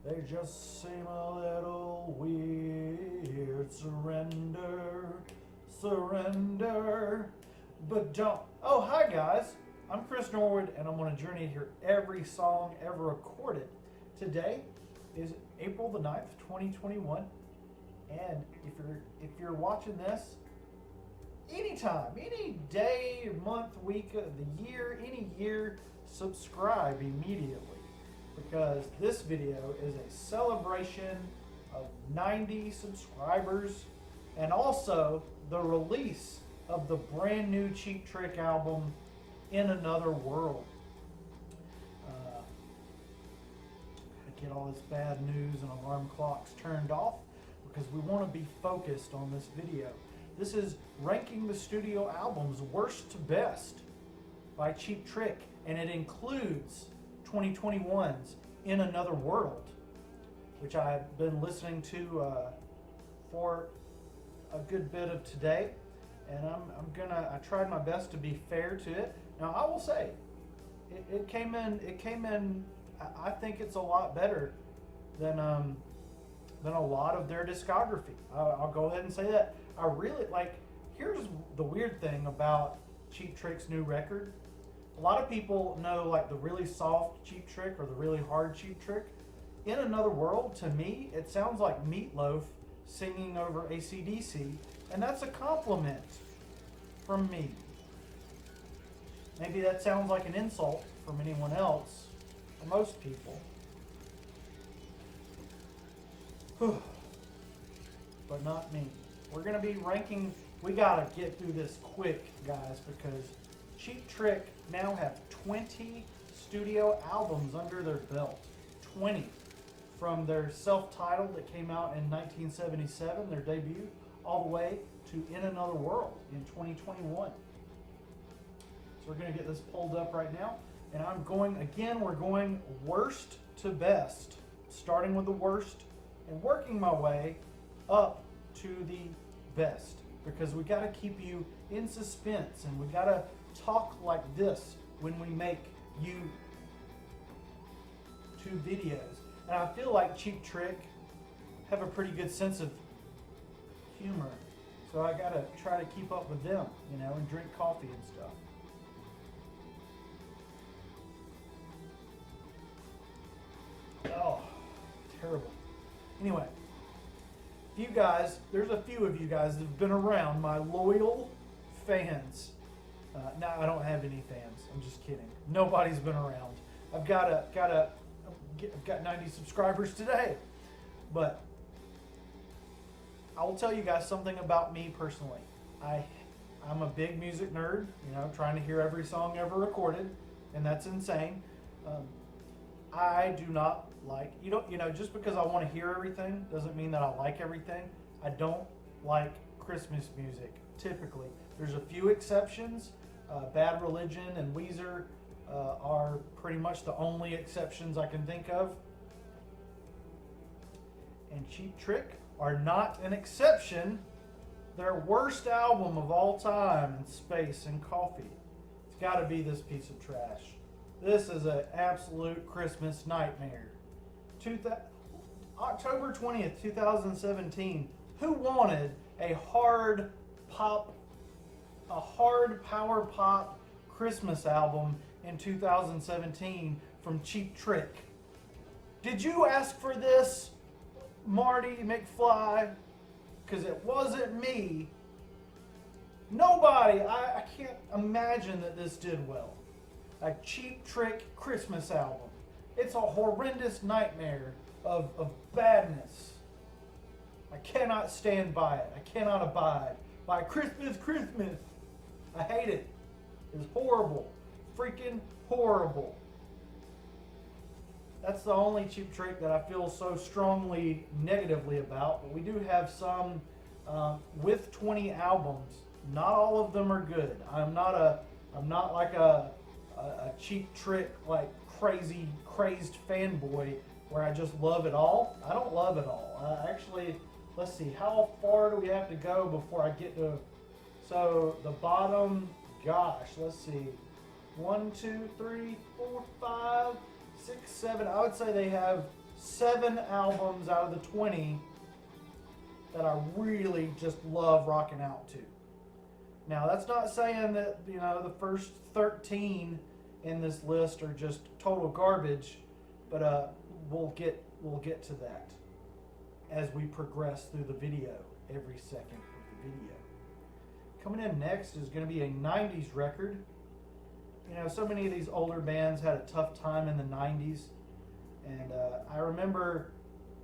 They just seem a little weird. Surrender, surrender, but don't. Oh, hi guys. I'm Chris Norwood, and I'm on a journey to hear every song ever recorded. Today is April the 9th, 2021, and if you're watching this anytime, any day, month, week of the year, any year, subscribe immediately, because this video is a celebration of 90 subscribers and also the release of the brand new Cheap Trick album, In Another World. Get all this bad news and alarm clocks turned off because we want to be focused on this video. This is ranking the studio albums worst to best by Cheap Trick, and it includes 2021's In Another World, which I've been listening to for a good bit of today, and I tried my best to be fair to it. Now I will say, it came in. I think it's a lot better than a lot of their discography. I'll go ahead and say that. I really like. Here's the weird thing about Cheap Trick's new record. A lot of people know like the really soft Cheap Trick or the really hard Cheap Trick. In Another World, to me, it sounds like Meatloaf singing over AC/DC, and that's a compliment from me. Maybe that sounds like an insult from anyone else, for most people. But not me. We're going to be ranking. We got to get through this quick, guys, because Cheap Trick now have 20 studio albums under their belt. 20. From their self-titled that came out in 1977, their debut, all the way to In Another World in 2021. So we're going to get this pulled up right now. And we're going worst to best, starting with the worst and working my way up to the best, because we got to keep you in suspense, and we got to talk like this when we make YouTube videos. And I feel like Cheap Trick have a pretty good sense of humor, so I got to try to keep up with them, and drink coffee and stuff. Oh, terrible. Anyway, there's a few of you guys that have been around, my loyal fans. No, I don't have any fans. I'm just kidding. Nobody's been around. I've got 90 subscribers today. But I will tell you guys something about me personally. I'm a big music nerd, trying to hear every song ever recorded, and that's insane. I do not like, just because I want to hear everything doesn't mean that I like everything. I don't like Christmas music, typically. There's a few exceptions. Bad Religion and Weezer are pretty much the only exceptions I can think of. And Cheap Trick are not an exception. Their worst album of all time in Space and Coffee. It's got to be this piece of trash. This is an absolute Christmas nightmare. October 20th, 2017. Who wanted a hard power pop Christmas album in 2017 from Cheap Trick? Did you ask for this, Marty McFly? Because it wasn't me. Nobody. I can't imagine that this did well. A Cheap Trick Christmas album. It's a horrendous nightmare of badness. I cannot stand by it. I cannot abide by Christmas. I hate it. It's horrible. Freaking horrible. That's the only Cheap Trick that I feel so strongly negatively about. But we do have some with 20 albums. Not all of them are good. I'm not like a Cheap Trick, like crazed fanboy where I just love it all. I don't love it all. Actually, let's see, how far do we have to go before I get to, so the bottom, gosh, let's see, 1, 2, 3, 4, 5, 6, 7, I would say they have 7 albums out of the 20 that I really just love rocking out to. Now, that's not saying that, you know, the first 13 in this list are just total garbage, but we'll get to that as we progress through the video, every second of the video. Coming in next is going to be a 90s record. You know, so many of these older bands had a tough time in the 90s, and I remember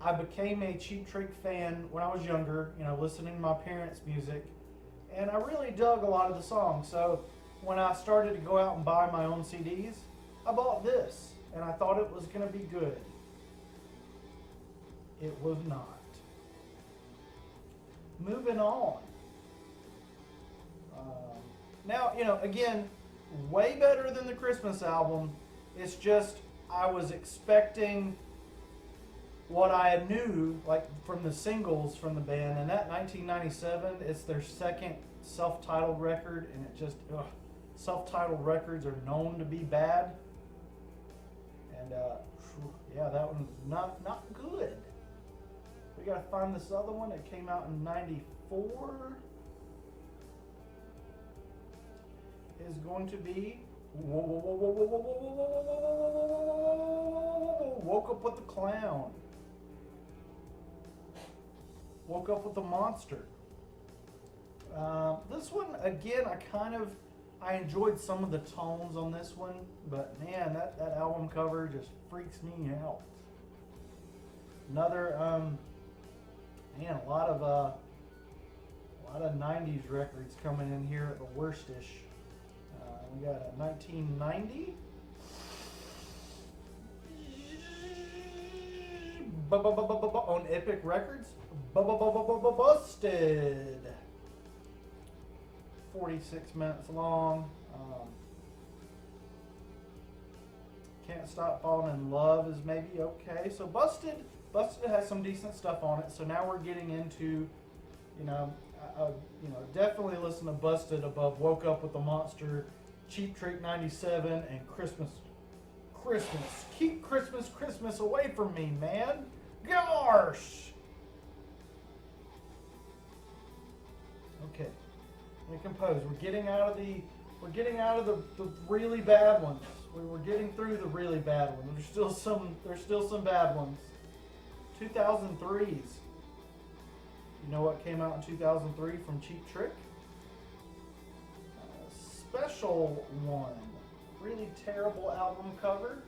I became a Cheap Trick fan when I was younger, you know, listening to my parents' music, and I really dug a lot of the songs. So when I started to go out and buy my own CDs, I bought this, and I thought it was going to be good. It was not. Moving on. Now, you know, again, way better than the Christmas album. It's just I was expecting what I knew, like from the singles from the band, and that 1997, it's their second self-titled record, and it just, self-titled records are known to be bad. And yeah, that one's not good. We gotta find this other one that came out in 94. Is going to be Woke Up with the Clown. Woke Up with the Monster. This one, again, I enjoyed some of the tones on this one, but man, that album cover just freaks me out. Another, man, a lot of 90s records coming in here at the worst-ish. We got a 1990. On Epic Records. Busted. 46 minutes long. Can't Stop Falling in Love is maybe okay. So Busted has some decent stuff on it. So now we're getting into, definitely listen to Busted above Woke Up with the Monster, Cheap Trick 97, and Christmas. Keep Christmas away from me, man. Gosh. Okay. Let me compose. We're getting out of the really bad ones. We're getting through the really bad ones. There's still some bad ones. 2003's. You know what came out in 2003 from Cheap Trick? Special One. Really terrible album cover.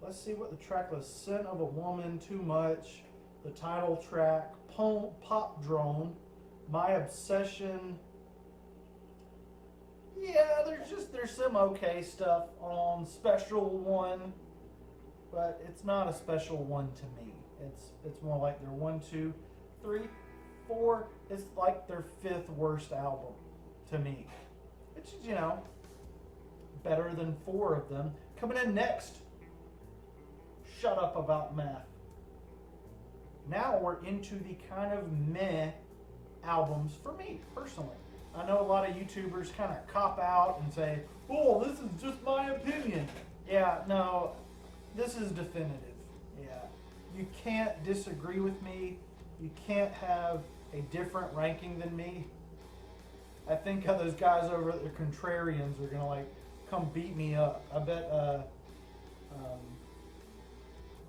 Let's see what the track was. Scent of a Woman, Too Much. The title track, Pop Drone, My Obsession. Yeah, there's some okay stuff on Special One, but it's not a special one to me. It's more like their 1, 2, 3, 4. It's like their 5th worst album to me. It's, better than 4 of them. Coming in next, Shut Up About Math. Now we're into the kind of meh albums for me, personally. I know a lot of YouTubers kind of cop out and say, oh, this is just my opinion. Yeah, no, this is definitive. Yeah. You can't disagree with me. You can't have a different ranking than me. I think those guys over at the Contrarians are gonna come beat me up. I bet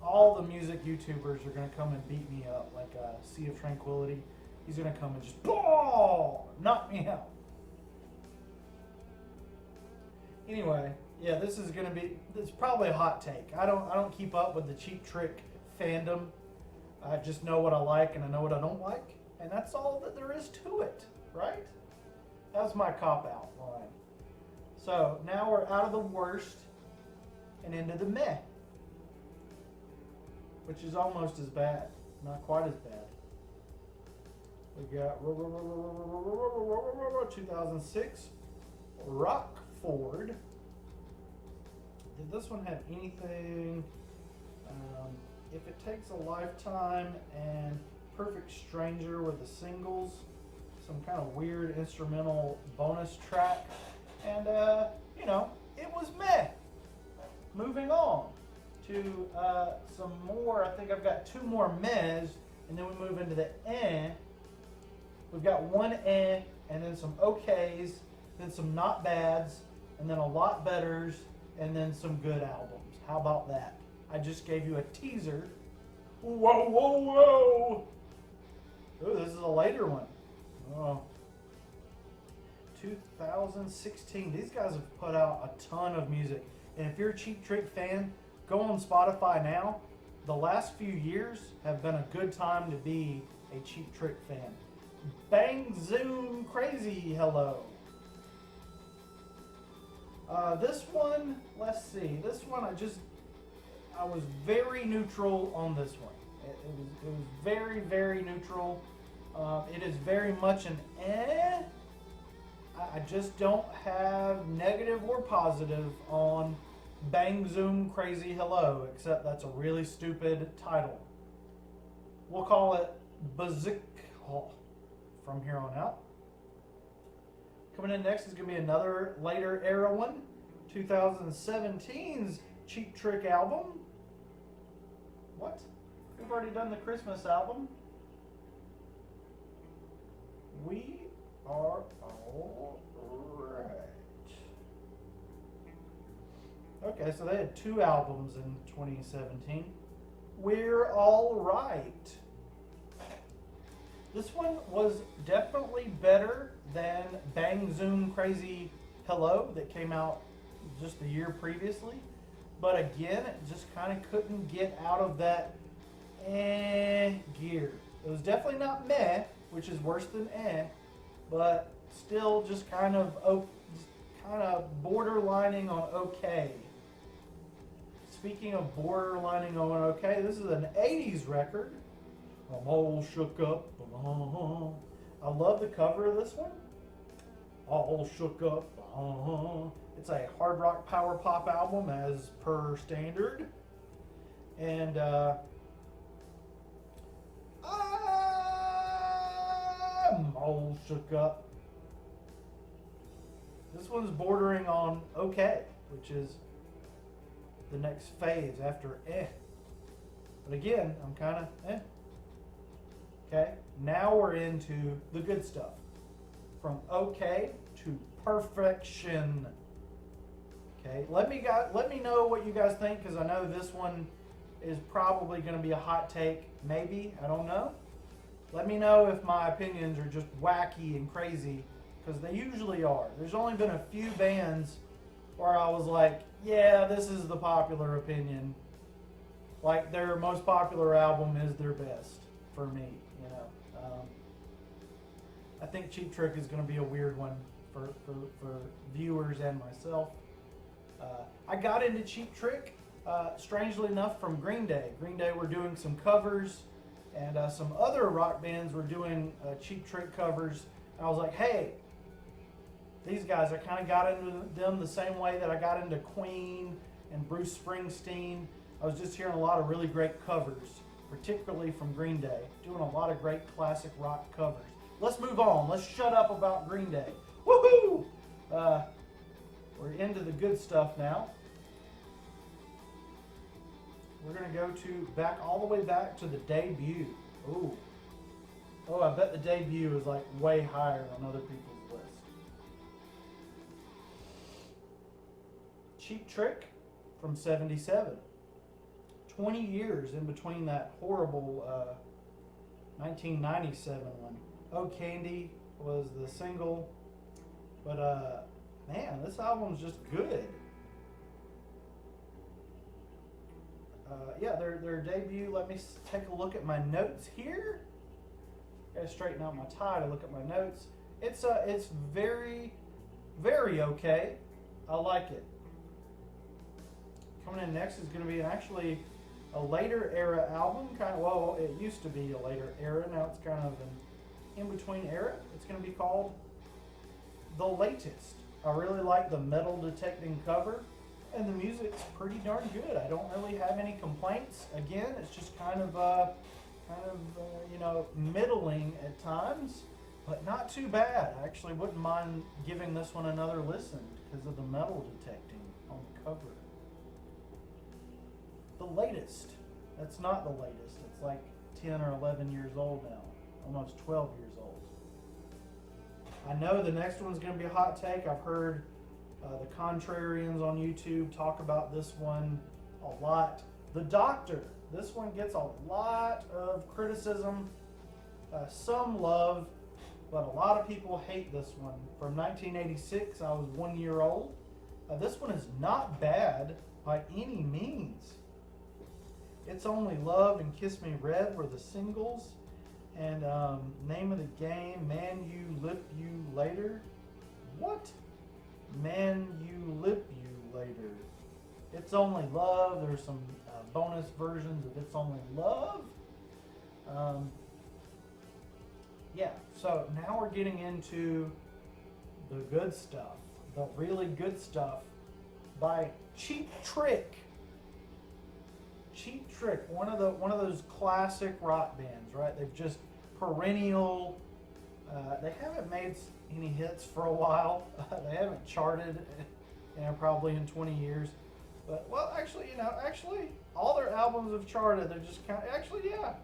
all the music YouTubers are gonna come and beat me up, like Sea of Tranquility. He's gonna come and just knock me out. Anyway, yeah, this is probably a hot take. I don't keep up with the Cheap Trick fandom. I just know what I like and I know what I don't like, and that's all that there is to it, right? That's my cop-out line. So now we're out of the worst and into the meh, which is almost as bad, not quite as bad. We got 2006 Rockford. Did this one have anything? If It Takes a Lifetime and Perfect Stranger were the singles. Some kind of weird instrumental bonus track. And, it was meh. Moving on. to some more. I think I've got two more mehs, and then we move into the eh. We've got one eh, and then some okays, then some not bads, and then a lot betters, and then some good albums. How about that? I just gave you a teaser. Whoa, whoa, whoa! Ooh, this is a later one. Oh. 2016. These guys have put out a ton of music. And if you're a Cheap Trick fan, go on Spotify now. The last few years have been a good time to be a Cheap Trick fan. Bang Zoom Crazy Hello. This one, let's see. This one I was very neutral on this one. It was very, very neutral. It is very much an eh. I just don't have negative or positive on Bang Zoom Crazy Hello, except that's a really stupid title. We'll call it Bazik from here on out. Coming in next is going to be another later era one, 2017's Cheap Trick album. What? We've already done the Christmas album. We are all right. Okay, so they had two albums in 2017. We're all right. This one was definitely better than Bang Zoom Crazy Hello that came out just the year previously. But again, it just kind of couldn't get out of that gear. It was definitely not meh, which is worse than but still just kind of borderlining on okay. Speaking of borderlining on okay, this is an 80s record. I'm all shook up. I love the cover of this one. All shook up. It's a hard rock power pop album as per standard. And I'm all shook up. This one's bordering on okay, which is the next phase after eh. But again, I'm kind of eh. Okay, now we're into the good stuff. From okay to perfection. Okay, let me know what you guys think, because I know this one is probably going to be a hot take. Maybe, I don't know. Let me know if my opinions are just wacky and crazy, because they usually are. There's only been a few bands where I was like, yeah, this is the popular opinion. Like their most popular album is their best for me, you know. I think Cheap Trick is going to be a weird one for viewers and myself. I got into Cheap Trick, strangely enough, from Green Day. Green Day were doing some covers, and some other rock bands were doing Cheap Trick covers. And I was like, hey, these guys, I kind of got into them the same way that I got into Queen and Bruce Springsteen. I was just hearing a lot of really great covers, particularly from Green Day, doing a lot of great classic rock covers. Let's move on. Let's shut up about Green Day. Woohoo! We're into the good stuff now. We're going to go all the way back to the debut. Ooh. Oh, I bet the debut is like way higher on other people's list. Cheap Trick from 77. 20 years in between that horrible 1997 one. Oh Candy was the single. But man, this album's just good. Yeah, their debut. Let me take a look at my notes here. Gotta straighten out my tie to look at my notes. It's very, very okay. I like it. Coming in next is going to be actually a later era album. Well, it used to be a later era. Now it's kind of an in-between era. It's going to be called The Latest. I really like the metal detecting cover, and the music's pretty darn good. I don't really have any complaints. Again, it's just kind of middling at times, but not too bad. I actually wouldn't mind giving this one another listen because of the metal detecting on the cover. The latest. That's not the latest. It's like 10 or 11 years old now, almost 12 years old. I know the next one's going to be a hot take. I've heard the Contrarians on YouTube talk about this one a lot. The Doctor. This one gets a lot of criticism, some love, but a lot of people hate this one. From 1986, I was 1 year old. This one is not bad by any means. It's Only Love and Kiss Me Red were the singles. And name of the game, Man You Lip You Later. What? Man You Lip You Later. It's Only Love. There's some bonus versions of It's Only Love. Yeah, so now we're getting into the good stuff, the really good stuff by Cheap Trick. Cheap Trick, one of those classic rock bands, right? They've just perennial. They haven't made any hits for a while. They haven't charted, probably in 20 years. But well, actually, all their albums have charted. They're just kind of yeah.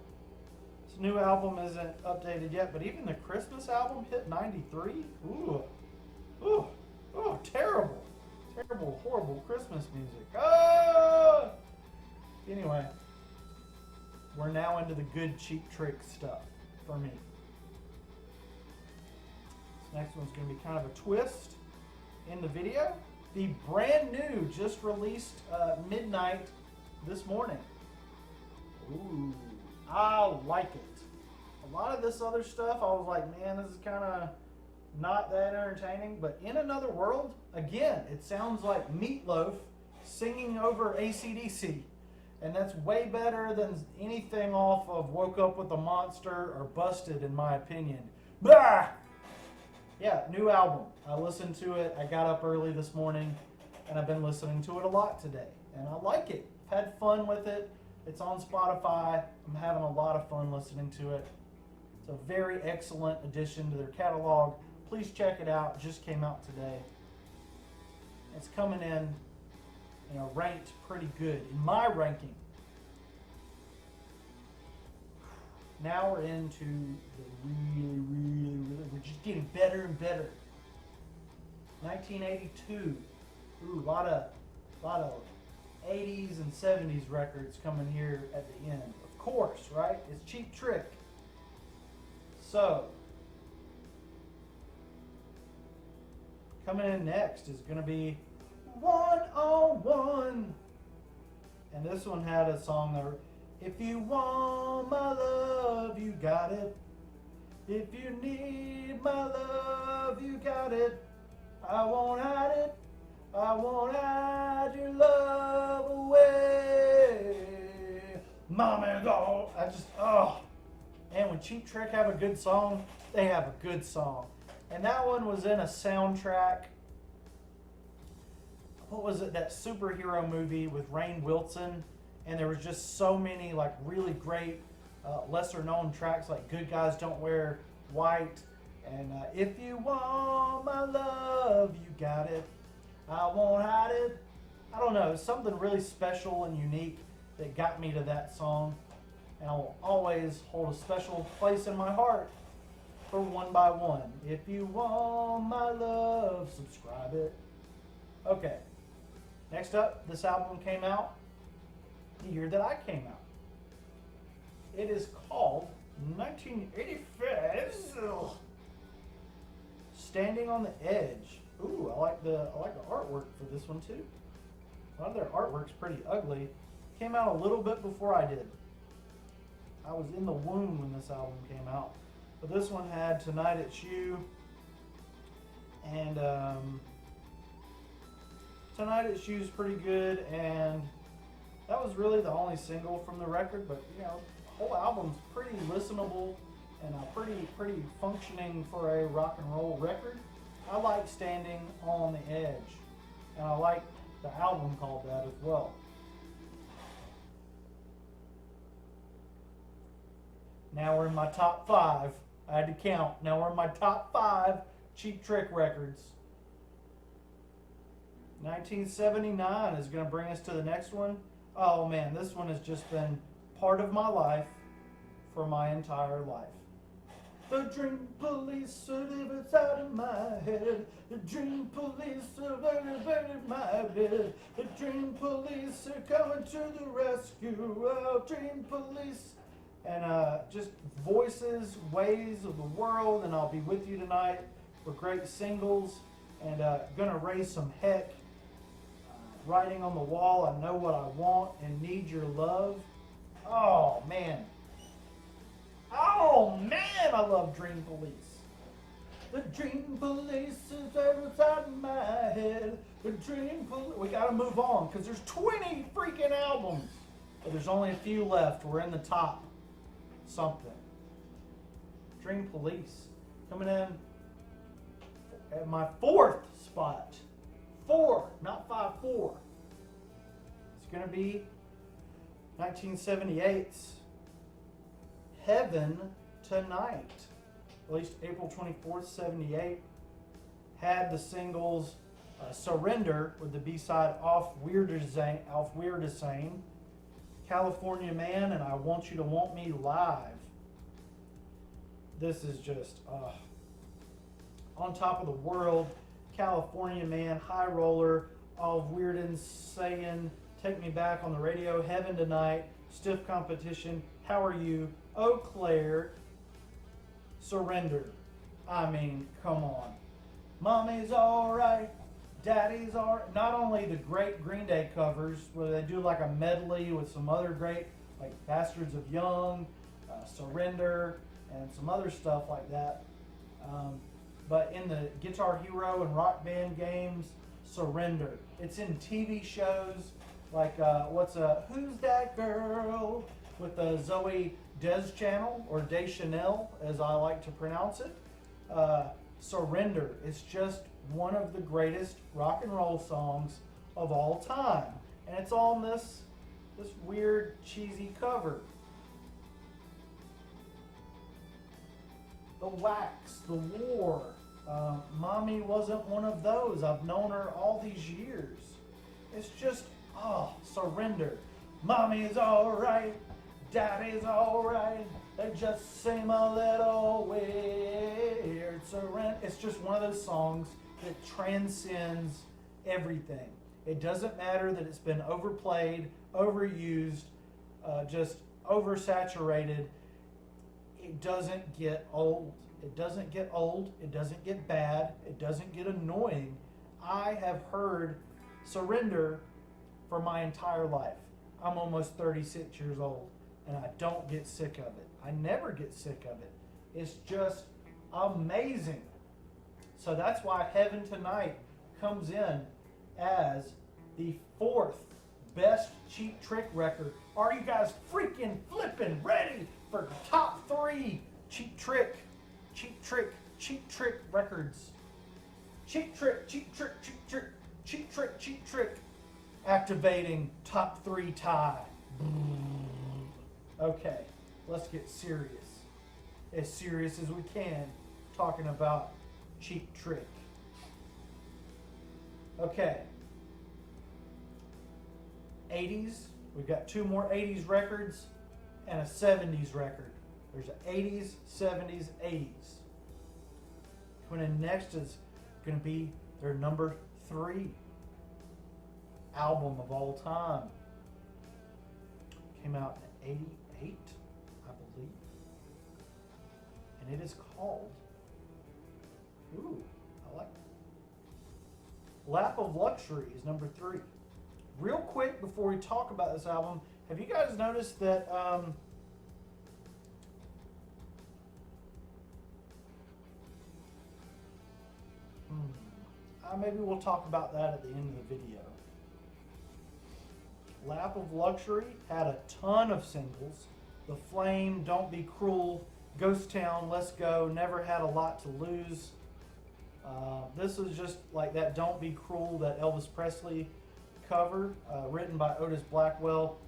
This new album isn't updated yet, but even the Christmas album hit 93. Ooh, terrible, horrible Christmas music. Ah! Anyway, we're now into the good Cheap Trick stuff for me. This next one's going to be kind of a twist in the video. The brand new, just released midnight this morning. Ooh, I like it. A lot of this other stuff, I was like, man, this is kind of not that entertaining. But In Another World, again, it sounds like Meatloaf singing over AC/DC. And that's way better than anything off of Woke Up With a Monster or Busted, in my opinion. Bah! Yeah, new album. I listened to it. I got up early this morning, and I've been listening to it a lot today. And I like it. I've had fun with it. It's on Spotify. I'm having a lot of fun listening to it. It's a very excellent addition to their catalog. Please check it out. It just came out today. It's coming in, ranked pretty good in my ranking. Now we're into the really, we're just getting better and better. 1982. Ooh, a lot of 80s and 70s records coming here at the end. Of course, right? It's Cheap Trick. So, coming in next is going to be 101. And this one had a song that, if you want my love, you got it. If you need my love, you got it. I won't hide it. I won't hide your love away. Mommy, go. And when Cheap Trick have a good song, they have a good song. And that one was in a soundtrack. What was it? That superhero movie with Rainn Wilson. And there was just so many really great lesser known tracks like Good Guys Don't Wear White and If You Want My Love, You Got It. I Won't Hide It. I don't know, something really special and unique that got me to that song. And I'll always hold a special place in my heart for One by One. If you want my love, subscribe it. Okay, next up, this album came out the year that I came out. It is called 1985's Standing on the Edge. Ooh, I like the artwork for this one too. A lot of their artwork's pretty ugly. Came out a little bit before I did. I was in the womb when this album came out. But this one had Tonight It's You and Tonight It's You is pretty good, and that was really the only single from the record, but the whole album's pretty listenable and pretty functioning for a rock and roll record. I like Standing on the Edge, and I like the album called that as well. Now we're in my top 5. I had to count. Now we're in my top 5 Cheap Trick records. 1979 is going to bring us to the next one. Oh man, this one has just been part of my life for my entire life. The dream police are live inside of my head. The dream police are living in my bed. The dream police are coming to the rescue. Oh, dream police. And just voices, ways of the world. And I'll be with you tonight for great singles. And gonna raise some heck. Writing on the wall, I know what I want and need your love. Oh man. Oh man, I love Dream Police. The Dream Police is inside my head. The Dream Police. We gotta move on because there's 20 freaking albums. But there's only a few left. We're in the top something. Dream Police coming in at my 4th spot. 4, not 5, 4. It's gonna be 1978's Heaven Tonight, released April 24th, 78. Had the singles Surrender with the B-side Auf Wiedersehen, California Man, and I Want You to Want Me Live. This is just On Top of the World, California Man, High Roller, Auf Wiedersehen, Take Me Back on the Radio, Heaven Tonight, Stiff Competition, How Are You, Eau Claire, Surrender. I mean, come on. Mommy's alright, Daddy's alright. Not only the great Green Day covers, where they do like a medley with some other great, like Bastards of Young, Surrender, and some other stuff like that. But in the Guitar Hero and Rock Band games, Surrender. It's in TV shows like Who's That Girl with the Zoe Deschanel, or Deschanel as I like to pronounce it. Surrender is just one of the greatest rock and roll songs of all time. And it's on this weird cheesy cover. The Wax, The War. Mommy wasn't one of those. I've known her all these years. It's just, Surrender. Mommy's alright, Daddy's alright. They just seem a little weird. Surrender. It's just one of those songs that transcends everything. It doesn't matter that it's been overplayed, overused, just oversaturated. It doesn't get old. It doesn't get old. It doesn't get bad. It doesn't get annoying. I have heard Surrender for my entire life. I'm almost 36 years old, and I don't get sick of it. I never get sick of it. It's just amazing. So that's why Heaven Tonight comes in as the 4th best Cheap Trick record. Are you guys freaking flipping ready for top 3 Cheap Trick records? Cheap Trick. Activating top 3 tie. Okay, let's get serious. As serious as we can, talking about Cheap Trick. Okay. 80s, we've got 2 more 80s records and a 70s record. There's an 80s, 70s, 80s. Coming in next is going to be their number 3 album of all time. Came out in 88, I believe. And it is called, I like it. Lap of Luxury is number 3. Real quick before we talk about this album, have you guys noticed that maybe we'll talk about that at the end of the video. Lap of Luxury had a ton of singles. The Flame, Don't Be Cruel, Ghost Town, Let's Go, Never Had a Lot to Lose. This is just like that Don't Be Cruel, that Elvis Presley cover, written by Otis Blackwell.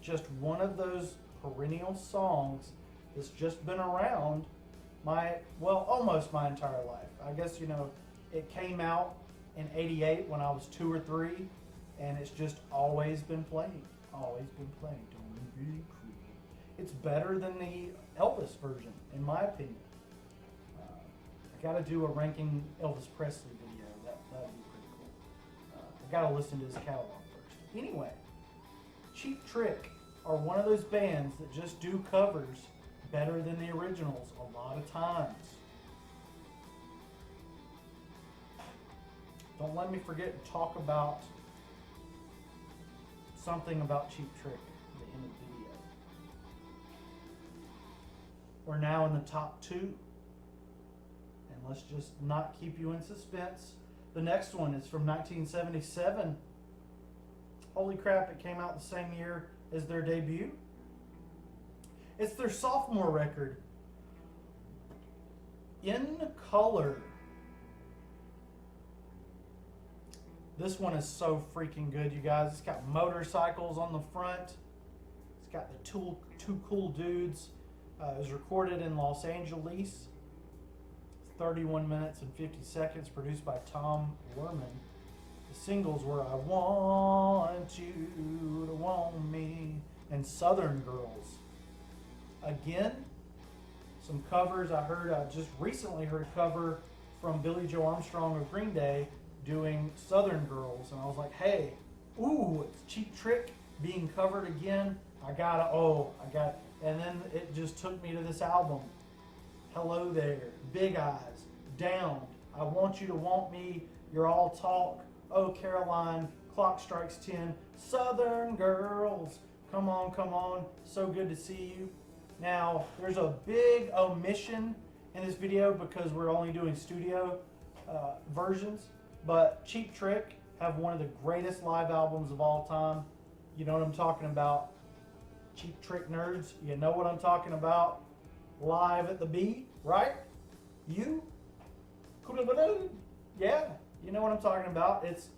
Just one of those perennial songs that's just been around almost my entire life. I guess, it came out in 88 when I was 2 or 3. and it's just always been playing. Always been playing. Don't be cruel. It's better than the Elvis version, in my opinion. I gotta do a ranking Elvis Presley video. That'd be pretty cool. I gotta listen to his catalog first. Anyway, Cheap Trick are one of those bands that just do covers better than the originals a lot of times. Don't let me forget to talk about something about Cheap Trick at the end of the video. We're now in the top 2. And let's just not keep you in suspense. The next one is from 1977. Holy crap, it came out the same year as their debut. It's their sophomore record, In Color. This one is so freaking good, you guys. It's got motorcycles on the front. It's got the two cool dudes. It was recorded in Los Angeles. It's 31 minutes and 50 seconds, produced by Tom Lerman. The singles were I Want You to Want Me and Southern Girls. Again, some covers. I just recently heard a cover from Billy Joe Armstrong of Green Day doing Southern Girls, and I was like, hey, ooh, it's Cheap Trick being covered again. I got it. And then it just took me to this album. Hello There, Big Eyes, Down, I Want You to Want Me, You're All Talk, Oh Caroline, Clock Strikes 10, Southern Girls, Come On, Come On, So Good to See You. Now, there's a big omission in this video because we're only doing studio versions. But Cheap Trick have one of the greatest live albums of all time. You know what I'm talking about. Cheap Trick nerds, you know what I'm talking about. Live at the B, right? You? Yeah, you know what I'm talking about. It's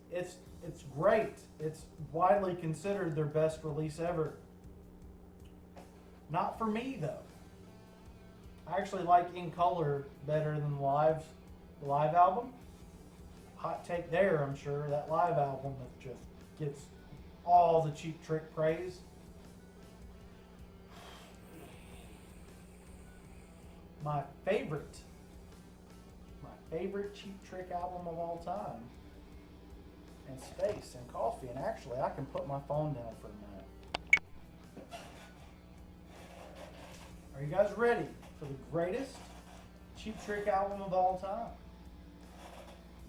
great. It's widely considered their best release ever. Not for me though. I actually like In Color better than the live album. Hot take there, I'm sure. That live album that just gets all the Cheap Trick praise. My favorite Cheap Trick album of all time. And Space and Coffee. And actually, I can put my phone down for a minute. Are you guys ready for the greatest Cheap Trick album of all time?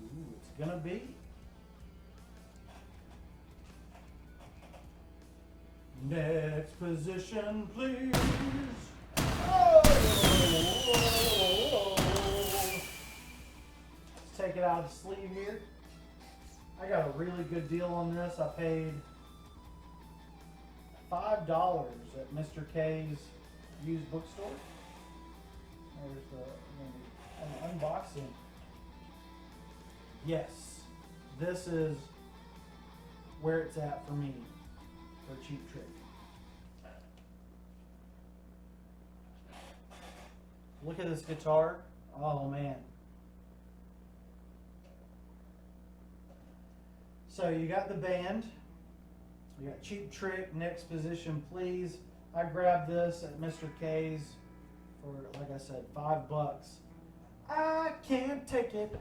Ooh, it's gonna be next position, please. Oh! Let's take it out of the sleeve here. I got a really good deal on this. I paid $5 at Mr. K's used bookstore. There's an unboxing. Yes, this is where it's at for me for Cheap Trick. Look at this guitar. Oh man. So you got the band. We got Cheap Trick, Next Position Please. I grabbed this at Mr. K's for, like I said, $5. I can't take it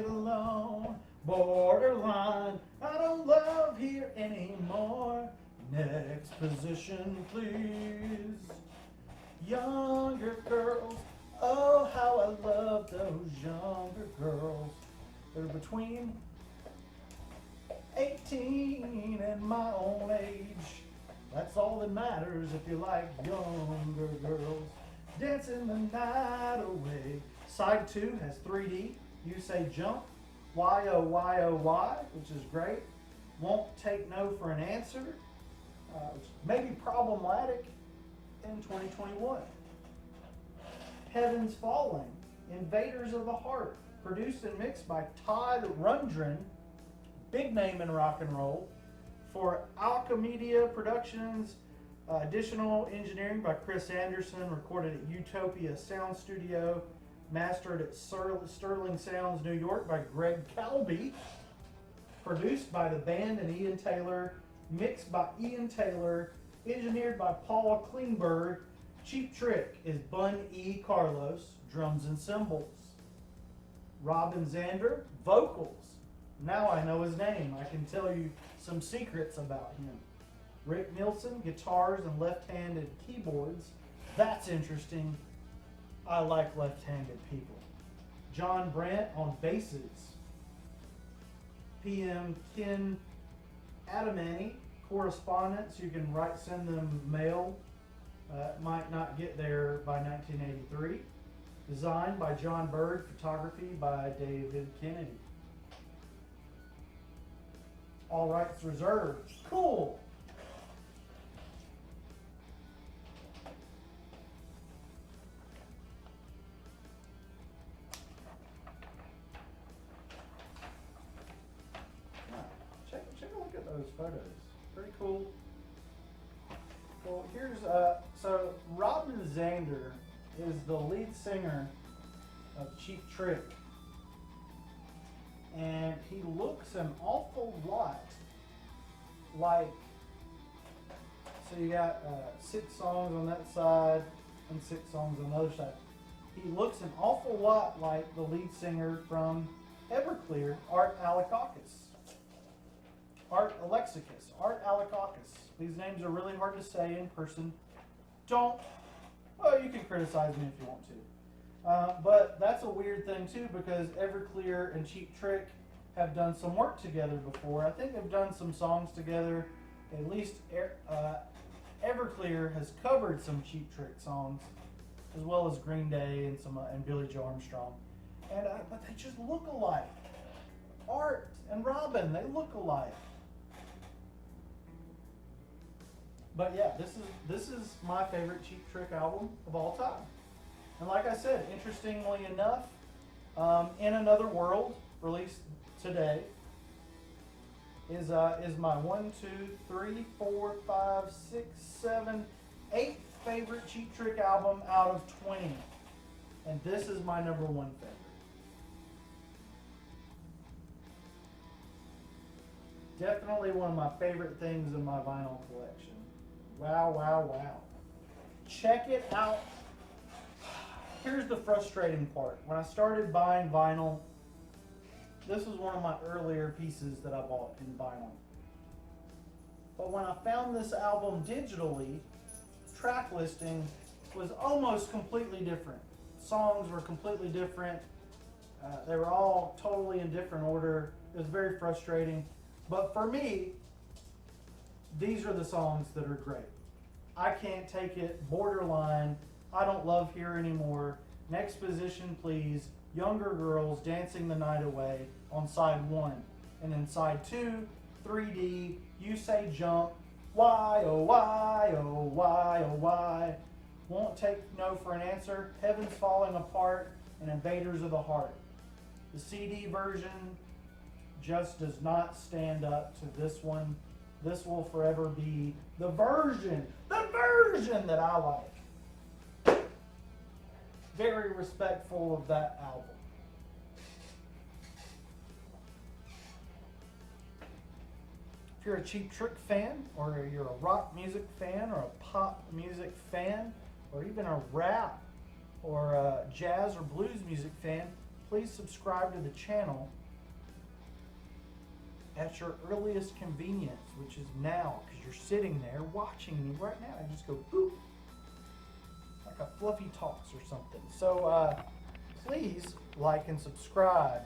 alone. Borderline, I don't love here anymore. Next position, please. Younger girls, oh how I love those younger girls. They're between 18 and my own age. That's all that matters if you like younger girls. Dancing the night away. Side 2 has 3D. You say jump. Y-O-Y-O-Y, which is great. Won't take no for an answer. Which may be problematic in 2021. Heaven's Falling. Invaders of the Heart. Produced and mixed by Todd Rundgren. Big name in rock and roll. For Alchemedia Productions. Additional engineering by Chris Anderson, recorded at Utopia Sound Studio, mastered at Sterling Sounds, New York by Greg Calby. Produced by the band and Ian Taylor, mixed by Ian Taylor, engineered by Paul Klingberg. Cheap Trick is Bun E. Carlos, drums and cymbals. Robin Zander, vocals. Now I know his name. I can tell you some secrets about him. Rick Nielsen, guitars and left-handed keyboards. That's interesting. I like left-handed people. John Brandt on basses. PM Ken Adamany, correspondence. You can send them mail. Might not get there by 1983. Designed by John Bird, photography by David Kennedy. All rights reserved. Cool. Check a look at those photos. Pretty cool. Well, here's so Robin Zander is the lead singer of Cheap Trick, and he looks an awful lot like. So you got 6 songs on that side and 6 songs on the other side. He looks an awful lot like the lead singer from Everclear, Art Alexakis. Art Alexakis. These names are really hard to say in person. Well, you can criticize me if you want to. But that's a weird thing too, because Everclear and Cheap Trick have done some work together before. I think they've done some songs together. At least Everclear has covered some Cheap Trick songs, as well as Green Day and Billy Joe Armstrong. But they just look alike. Art and Robin, they look alike. But yeah, this is my favorite Cheap Trick album of all time. And like I said, interestingly enough, In Another World, released today, is my 1, 2, 3, 4, 5, 6, 7, 8th favorite Cheap Trick album out of 20. And this is my number 1 favorite. Definitely one of my favorite things in my vinyl collection. Wow, wow, wow. Check it out. Here's the frustrating part. When I started buying vinyl, this was one of my earlier pieces that I bought in vinyl. But when I found this album digitally, track listing was almost completely different. Songs were completely different. They were all totally in different order. It was very frustrating. But for me, these are the songs that are great. I Can't Take It, Borderline, I Don't Love Here Anymore, Next Position Please, Younger Girls, Dancing the Night Away on side 1. And then side 2, 3D, You Say Jump, Why, oh why, oh why, oh why, Won't Take No for an Answer, Heaven's Falling Apart, and Invaders of the Heart. The CD version just does not stand up to this one. This will forever be the version that I like. Very respectful of that album. If you're a Cheap Trick fan, or you're a rock music fan, or a pop music fan, or even a rap or a jazz or blues music fan, please subscribe to the channel at your earliest convenience, which is now, because you're sitting there watching me right now. I just go boop, like a Fluffy Talks or something. So please like and subscribe.